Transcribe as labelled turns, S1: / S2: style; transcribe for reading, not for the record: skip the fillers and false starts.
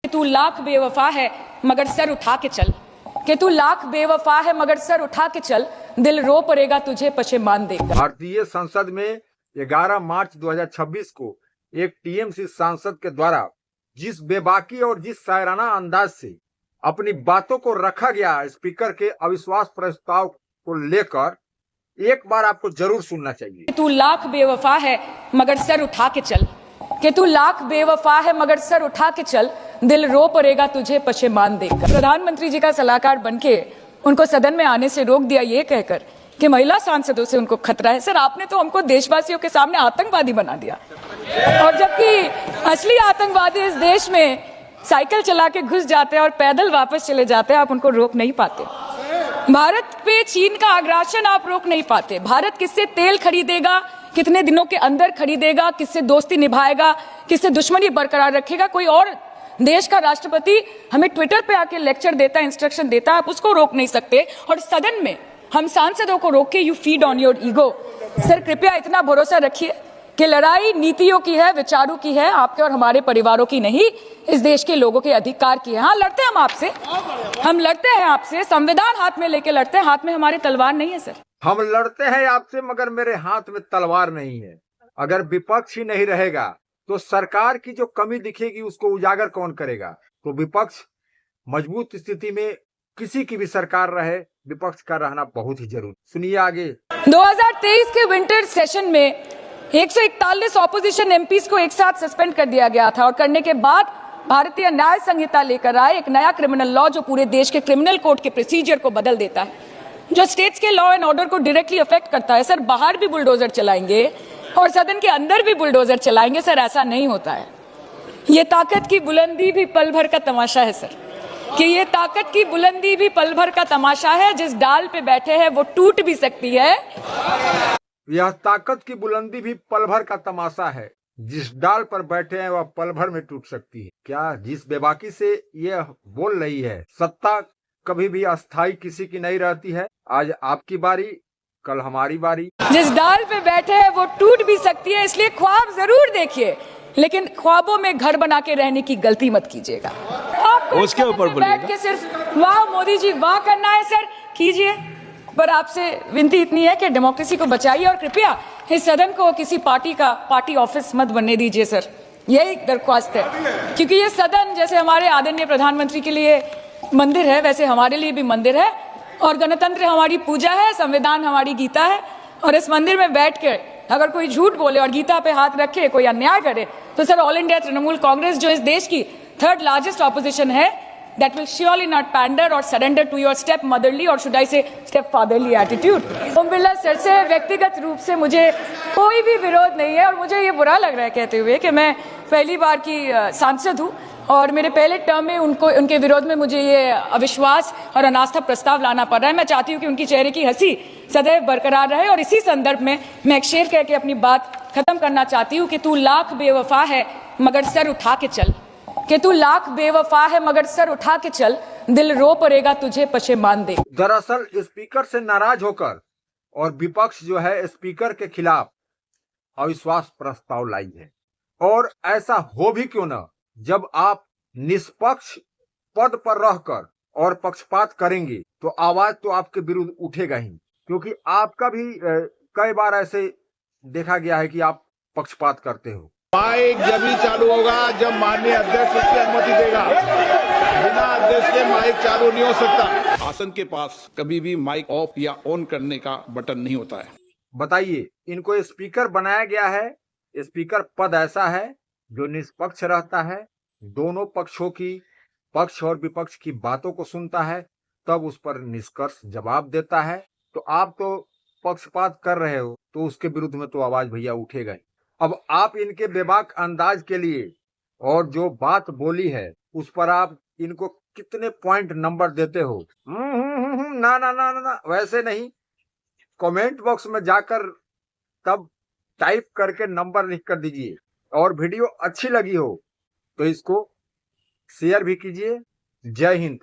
S1: तू लाख बेवफा है मगर सर उठा के चल, कि तू लाख बेवफा है मगर सर उठा के चल, दिल रो पड़ेगा तुझे पशेमान देकर।
S2: भारतीय संसद में 11 मार्च 2026 को एक टीएमसी सांसद के द्वारा जिस बेबाकी और जिस शायराना अंदाज से अपनी बातों को रखा गया स्पीकर के अविश्वास प्रस्ताव को लेकर, एक बार आपको जरूर सुनना चाहिए।
S1: तू लाख बेवफा है मगर सर उठा के चल, कि तू लाख बेवफा है मगर सर उठा के चल, दिल रो पड़ेगा तुझे पशेमान देकर। प्रधानमंत्री जी का सलाहकार बनके उनको सदन में आने से रोक दिया ये कहकर कि महिला सांसदों से उनको खतरा है। सर, आपने तो हमको देशवासियों के सामने आतंकवादी बना दिया, और जबकि असली आतंकवादी इस देश में साइकिल चला के घुस जाते हैं और पैदल वापस चले जाते हैं, आप उनको रोक नहीं पाते। भारत पे चीन का आग्रासन आप रोक नहीं पाते। भारत किससे तेल खरीदेगा, कितने दिनों के अंदर खरीदेगा, किससे दोस्ती निभाएगा, किससे दुश्मनी बरकरार रखेगा, कोई और देश का राष्ट्रपति हमें ट्विटर पे आके लेक्चर देता है, इंस्ट्रक्शन देता है, आप उसको रोक नहीं सकते। और सदन में हम सांसदों को रोक के you feed on your ego. Sir, कृपया इतना भरोसा रखिए कि लड़ाई नीतियों की है, विचारों की है, आपके और हमारे परिवारों की नहीं, इस देश के लोगों के अधिकार की है। हाँ, लड़ते हैं हम आपसे, हम लड़ते हैं आपसे, संविधान हाथ में लेके लड़ते हैं, हाथ में हमारे तलवार नहीं है। सर,
S2: हम लड़ते हैं आपसे मगर मेरे हाथ में तलवार नहीं है। अगर विपक्ष ही नहीं रहेगा तो सरकार की जो कमी दिखेगी उसको उजागर कौन करेगा? तो विपक्ष मजबूत स्थिति में किसी की भी सरकार रहे, विपक्ष का रहना बहुत ही जरूरी। सुनिए आगे।
S1: 2023 के विंटर सेशन में 141 ऑपोजिशन एमपीज को एक साथ सस्पेंड कर दिया गया था, और करने के बाद भारतीय न्याय संहिता लेकर आए एक नया क्रिमिनल लॉ जो पूरे देश के क्रिमिनल कोड के प्रोसीजर को बदल देता है, जो स्टेट्स के लॉ एंड ऑर्डर को डायरेक्टली अफेक्ट करता है। सर, बाहर भी बुलडोजर चलाएंगे और सदन के अंदर भी बुलडोजर चलाएंगे। सर, ऐसा नहीं होता है। ये ताकत की बुलंदी भी पल भर का तमाशा है सर, कि ये ताकत की बुलंदी भी पल भर का तमाशा है। जिस डाल पे बैठे हैं वो टूट भी सकती है।
S2: यह ताकत की बुलंदी भी पल भर का तमाशा है, जिस डाल पर बैठे हैं वह पल भर में टूट सकती है। क्या जिस बेबाकी से यह बोल रही है, सत्ता कभी भी अस्थायी किसी की नहीं रहती है। आज आपकी बारी, कल हमारी बारी।
S1: जिस डाल पे बैठे हैं वो टूट भी सकती है, इसलिए ख्वाब जरूर देखिए, लेकिन ख्वाबों में घर बना के रहने की गलती मत कीजिएगा।
S3: उसके ऊपर
S1: बैठ के सिर्फ वाह मोदी जी वाह करना है सर, कीजिए, पर आपसे विनती इतनी है कि डेमोक्रेसी को बचाइए और कृपया इस सदन को किसी पार्टी का पार्टी ऑफिस मत बनने दीजिए सर, यही दरख्वास्त है। क्योंकि ये सदन जैसे हमारे आदरणीय प्रधानमंत्री के लिए मंदिर है, वैसे हमारे लिए भी मंदिर है, और गणतंत्र हमारी पूजा है, संविधान हमारी गीता है। और इस मंदिर में बैठ के अगर कोई झूठ बोले और गीता पे हाथ रखे, कोई अन्याय करे, तो sir all India Trinamool Congress जो इस देश की थर्ड लार्जेस्ट ऑपोजिशन है, that will surely not pander or surrender to your step motherly or should I say step fatherly attitude। Om Birla sir से व्यक्तिगत रूप से मुझे कोई भी विरोध नहीं है, और मुझे ये बुरा लग रहा है कहते हुए कि मैं पहली बार की सांसद हूँ और मेरे पहले टर्म में उनके विरोध में मुझे ये अविश्वास और अनास्था प्रस्ताव लाना पड़ रहा है। मैं चाहती हूँ कि उनकी चेहरे की हंसी सदैव बरकरार रहे, और इसी संदर्भ में मैं एक शेर कह के अपनी बात खत्म करना चाहती हूँ कि तू लाख बेवफा है मगर सर उठा के चल, कि तू लाख बेवफा है मगर सर उठा के चल, दिल रो पड़ेगा तुझे पशेमान दे।
S2: दरअसल स्पीकर से नाराज होकर और विपक्ष जो है स्पीकर के खिलाफ अविश्वास प्रस्ताव लाई है, और ऐसा हो भी क्यों न, जब आप निष्पक्ष पद पर रहकर और पक्षपात करेंगे तो आवाज तो आपके विरुद्ध उठेगा ही, क्योंकि आपका भी कई बार ऐसे देखा गया है कि आप पक्षपात करते हो।
S3: माइक जब ही चालू होगा जब माननीय अध्यक्ष उसकी अनुमति देगा, बिना अध्यक्ष के माइक चालू नहीं हो सकता। आसन के पास कभी भी माइक ऑफ या ऑन करने का बटन नहीं होता है।
S2: बताइए, इनको स्पीकर बनाया गया है, स्पीकर पद ऐसा है जो निष्पक्ष रहता है, दोनों पक्षों की, पक्ष और विपक्ष की बातों को सुनता है, तब उस पर निष्कर्ष जवाब देता है। तो आप तो पक्षपात कर रहे हो, तो उसके विरुद्ध में तो आवाज भैया उठेगा ही। अब आप इनके बेबाक अंदाज के लिए और जो बात बोली है उस पर आप इनको कितने पॉइंट नंबर देते हो? ना ना ना ना, ना वैसे नहीं, कमेंट बॉक्स में जाकर तब टाइप करके नंबर लिख कर दीजिए। और वीडियो अच्छी लगी हो तो इसको शेयर भी कीजिए। जय हिंद।